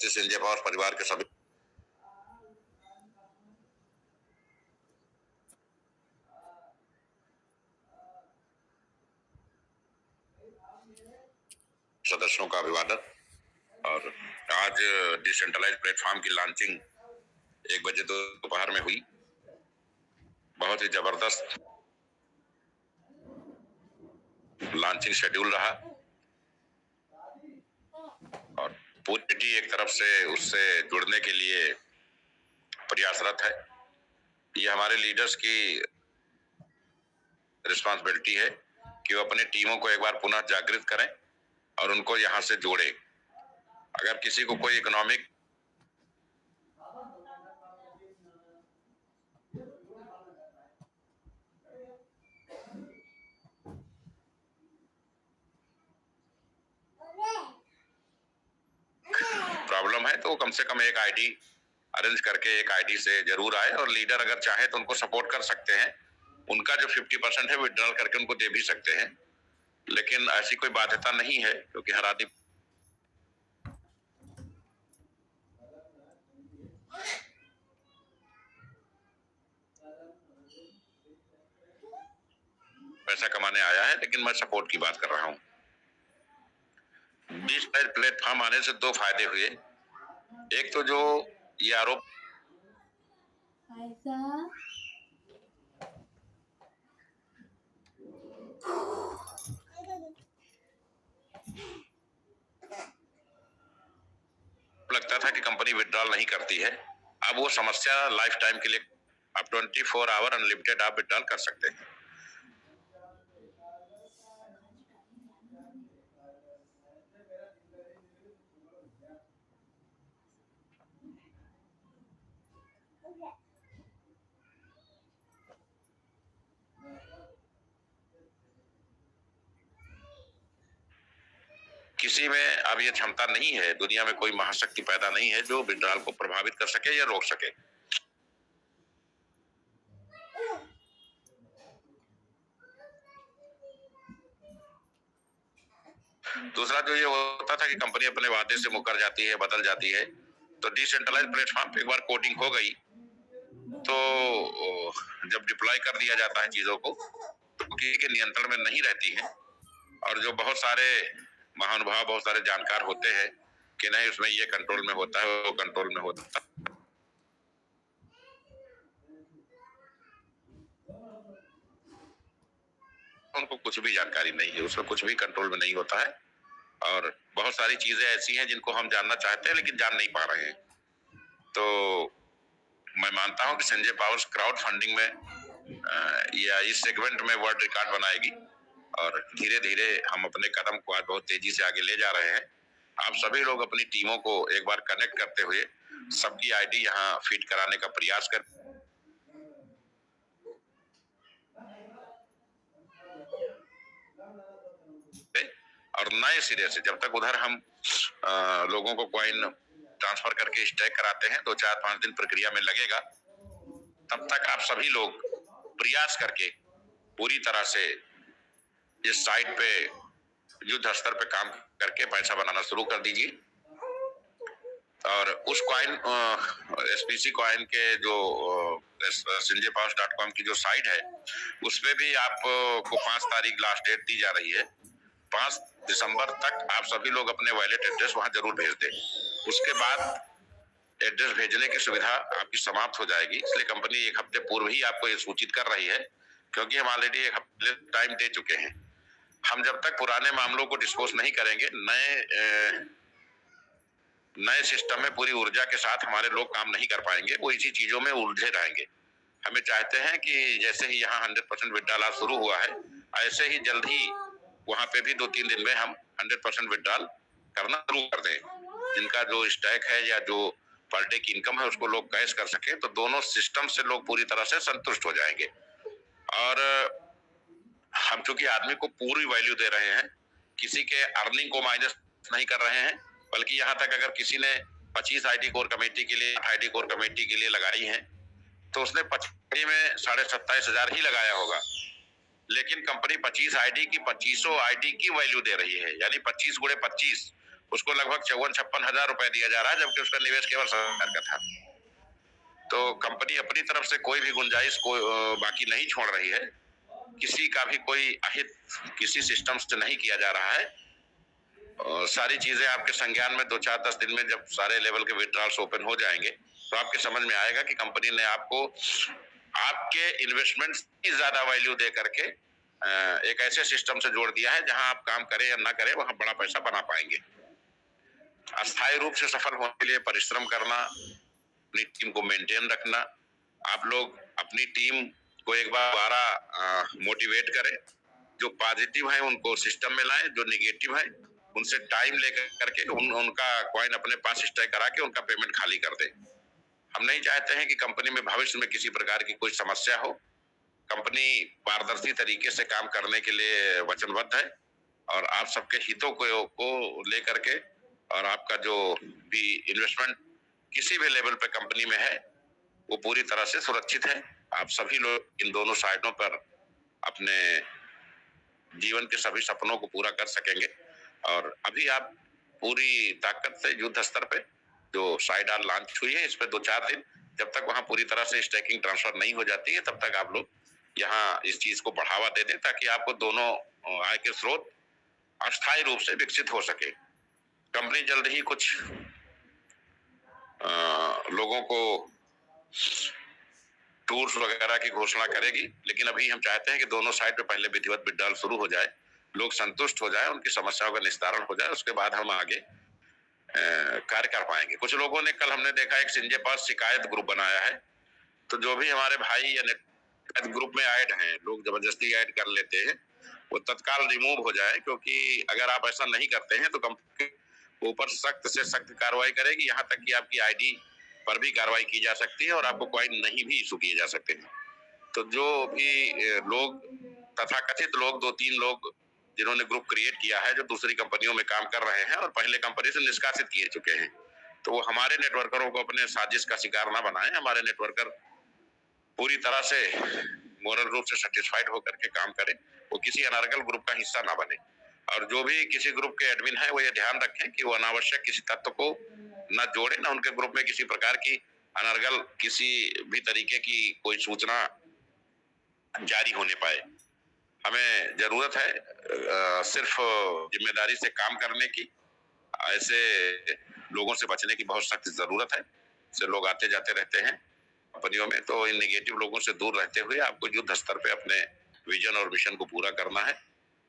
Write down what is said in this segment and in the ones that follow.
उपस्थित संजय पावर परिवार के सभी सदस्यों का अभिवादन। और आज डिसेंट्रलाइज प्लेटफॉर्म की लॉन्चिंग 1 बजे दोपहर में हुई। बहुत ही जबरदस्त लॉन्चिंग शेड्यूल रहा और पूरी टीम एक तरफ से उससे जुड़ने के लिए प्रयासरत है। ये हमारे लीडर्स की रिस्पांसिबिलिटी है कि वो अपने टीमों को एक बार पुनः जागृत करें और उनको यहाँ से जोड़े। अगर किसी को कोई इकोनॉमिक प्रॉब्लम है तो कम से कम एक आईडी अरेंज करके एक आईडी से जरूर आए, और लीडर अगर चाहे तो उनको सपोर्ट कर सकते हैं। उनका जो 50% है विड्रॉल करके उनको दे भी सकते हैं, लेकिन ऐसी कोई बाध्यता नहीं है क्योंकि हर आदमी पैसा कमाने आया है। लेकिन मैं सपोर्ट की बात कर रहा हूँ। डिजिटल प्लेटफॉर्म आने से 2 फायदे हुए। एक तो जो ये आरोप लगता था कि कंपनी विड्रॉल नहीं करती है, अब वो समस्या लाइफ टाइम के लिए आप 24 आवर अनलिमिटेड आप विड्रॉल कर सकते हैं। किसी में अब ये क्षमता नहीं है, दुनिया में कोई महाशक्ति पैदा नहीं है जो विड्रॉल को प्रभावित कर सके या रोक सके। दूसरा जो ये होता था कि कंपनी अपने वादे से मुकर जाती है, बदल जाती है, तो डिसेंट्रलाइज प्लेटफॉर्म पे एक बार कोडिंग हो गई तो जब डिप्लॉय कर दिया जाता है चीजों को तो किसी के नियंत्रण में नहीं रहती है। और जो बहुत सारे महानुभाव, बहुत सारे जानकार होते हैं कि नहीं उसमें ये कंट्रोल में होता है, वो कंट्रोल में होता है, उनको कुछ भी जानकारी नहीं है, उसमें कुछ भी कंट्रोल में नहीं होता है। और बहुत सारी चीजें ऐसी हैं जिनको हम जानना चाहते हैं लेकिन जान नहीं पा रहे हैं। तो मैं मानता हूं कि संजय पावर्स क्राउड फंडिंग में या इस सेगमेंट में वर्ल्ड रिकॉर्ड बनाएगी और धीरे धीरे हम अपने कदम को आज बहुत तेजी से आगे ले जा रहे हैं। आप सभी लोग अपनी टीमों को एक बार कनेक्ट करते हुए सबकी आईडी यहाँ फीड कराने का प्रयास कर और नए सिरे से जब तक उधर हम लोगों को कॉइन ट्रांसफर करके स्टैक कराते हैं, 2-4-5 दिन प्रक्रिया में लगेगा, तब तक आप सभी लोग प्रयास करके पूरी तरह से इस साइट पे युद्ध स्तर पे काम करके पैसा बनाना शुरू कर दीजिए। और उस कॉइन एसपीसी कॉइन के जो sanjaypowers.com की जो साइट है उसमें भी आपको 5 तारीख लास्ट डेट दी जा रही है। 5 दिसंबर तक आप सभी लोग अपने वॉलेट एड्रेस वहां जरूर भेज दें। उसके बाद एड्रेस भेजने की सुविधा आपकी समाप्त हो जाएगी, इसलिए कंपनी 1 हफ्ते पूर्व ही आपको ये सूचित कर रही है क्योंकि हम ऑलरेडी 1 हफ्ते टाइम दे चुके हैं। हम जब तक पुराने मामलों को डिस्पोज नहीं करेंगे, नए सिस्टम में पूरी ऊर्जा के साथ हमारे लोग काम नहीं कर पाएंगे, वो इसी चीजों में उलझे रहेंगे। हमें चाहते हैं कि जैसे ही यहाँ 100% विड्रॉल शुरू हुआ है, ऐसे ही जल्द ही वहां पे भी 2-3 दिन में हम 100% विड्रॉल करना शुरू कर दें। जिनका जो स्टैक है या जो पर डे की इनकम है उसको लोग कैश कर सके, तो दोनों सिस्टम से लोग पूरी तरह से संतुष्ट हो जाएंगे। और हम चूंकि आदमी को पूरी वैल्यू दे रहे हैं, किसी के अर्निंग को माइनस नहीं कर रहे हैं, बल्कि यहाँ तक अगर किसी ने 25 आईडी कोर कमेटी के लिए, आईडी कोर कमेटी के लिए लगाई है तो उसने 25 में 27,500 ही लगाया होगा, लेकिन कंपनी 25 आईडी की 2500 आईडी की वैल्यू दे रही है, यानी 25 गुणे 25 उसको लगभग 54-56 हजार रुपए दिया जा रहा है, जबकि उसका निवेश केवल 7,000 का था। तो कंपनी अपनी तरफ से कोई भी गुंजाइश को बाकी नहीं छोड़ रही है। किसी का भी कोई अहित किसी सिस्टम से नहीं किया जा रहा है। सारी चीजें आपके संज्ञान में 2-4-10 दिन में जब सारे लेवल के विड्रॉल्स ओपन हो जाएंगे तो आपके समझ में आएगा कि कंपनी ने आपको आपके इन्वेस्टमेंट की ज्यादा वैल्यू दे करके एक ऐसे सिस्टम से जोड़ दिया है जहां आप काम करें या ना करें वहां बड़ा पैसा बना पाएंगे। अस्थायी रूप से सफल होने के लिए परिश्रम करना, अपनी टीम को मेंटेन रखना। आप लोग अपनी टीम को एक बार दोबारा मोटिवेट करें। जो पॉजिटिव है उनको सिस्टम में लाएं, जो निगेटिव है उनसे टाइम लेकर करके उनका कॉइन अपने पास स्टे करा के उनका पेमेंट खाली कर दें। हम नहीं चाहते हैं कि कंपनी में भविष्य में किसी प्रकार की कोई समस्या हो। कंपनी पारदर्शी तरीके से काम करने के लिए वचनबद्ध है और आप सबके हितों को लेकर के और आपका जो भी इन्वेस्टमेंट किसी भी लेवल पे कंपनी में है वो पूरी तरह से सुरक्षित है। आप सभी लोग इन दोनों साइडों पर अपने जीवन के सभी सपनों को पूरा कर सकेंगे और अभी आप पूरी ताकत से युद्ध स्तर पे जो साइड आर लॉन्च हुई है इस पे 2-4 दिन जब तक वहां पूरी तरह से स्टेकिंग ट्रांसफर नहीं हो जाती है तब तक आप लोग यहाँ इस चीज को बढ़ावा दे दें ताकि आपको दोनों आय के स्रोत अस्थायी रूप से विकसित हो सके। कंपनी जल्द ही कुछ लोगों को टूर्स वगैरह की घोषणा करेगी, लेकिन अभी हम चाहते हैं कि दोनों साइड पे पहले विधिवत विड्रॉल शुरू हो जाए, लोग संतुष्ट हो जाए, उनकी समस्याओं का निस्तारण हो जाए, उसके बाद हम आगे कार्य कर पाएंगे। कुछ लोगों ने कल हमने देखा एक सिंजे पास शिकायत ग्रुप बनाया है, तो जो भी हमारे भाई या नेट ग्रुप में ऐड हैं, लोग जबरदस्ती ऐड कर लेते हैं, वो तत्काल रिमूव हो जाए, क्योंकि अगर आप ऐसा नहीं करते हैं तो कंपनी ऊपर सख्त से सख्त कार्रवाई करेगी, यहाँ तक कि आपकी आईडी पर भी कार्रवाई की जा सकती है और आपको कॉइन नहीं भी इशू किए जा सकते हैं। तो जो भी लोग तथाकथित लोग 2-3 लोग जिन्होंने ग्रुप क्रिएट किया है जो दूसरी कंपनियों में काम कर रहे हैं और पहले कंपनी से निष्कासित किए चुके हैं, तो वो हमारे नेटवर्करों को अपने साजिश का शिकार ना बनाएं। हमारे नेटवर्कर पूरी तरह से मोरल रूप से सेटिस्फाइड होकर के काम करें, वो किसी अनर्गल ग्रुप का हिस्सा ना बने। और जो भी किसी ग्रुप के एडमिन है वो ये ध्यान रखें कि वो अनावश्यक किसी तत्व को न जोड़े, न उनके ग्रुप में किसी प्रकार की अनर्गल किसी भी तरीके की कोई सूचना जारी होने पाए। हमें जरूरत है सिर्फ जिम्मेदारी से काम करने की। ऐसे लोगों से बचने की बहुत सख्त जरूरत है। से लोग आते जाते रहते हैं कंपनियों में, तो इन नेगेटिव लोगों से दूर रहते हुए आपको युद्ध स्तर पे अपने विजन और मिशन को पूरा करना है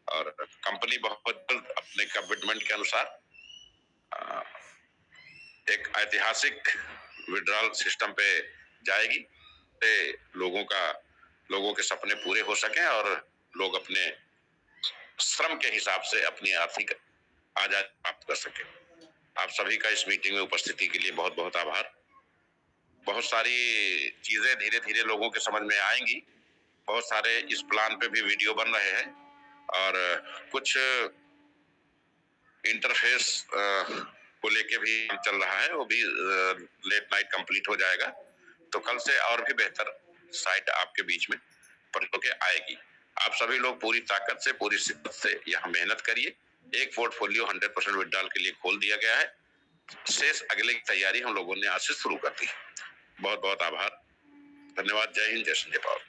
और कंपनी बहुत जल्द अपने कमिटमेंट के अनुसार एक ऐतिहासिक विड्रॉल सिस्टम पे जाएगी, लोगों के सपने पूरे हो सके और लोग अपने श्रम के हिसाब से अपनी आर्थिक आजादी प्राप्त कर सके। आप सभी का इस मीटिंग में उपस्थिति के लिए बहुत बहुत आभार। बहुत सारी चीजें धीरे धीरे लोगों के समझ में आएंगी। बहुत सारे इस प्लान पे भी वीडियो बन रहे हैं और कुछ इंटरफेस को लेके भी चल रहा है, वो भी लेट नाइट कंप्लीट हो जाएगा, तो कल से और भी बेहतर साइट आपके बीच में पलटों के आएगी। आप सभी लोग पूरी ताकत से पूरी शिद्दत से यहाँ मेहनत करिए। एक पोर्टफोलियो 100% विड्रॉल के लिए खोल दिया गया है, शेष अगले की तैयारी हम लोगों ने आज से शुरू कर दी। बहुत बहुत आभार, धन्यवाद। जय हिंद, जय संजय पावर।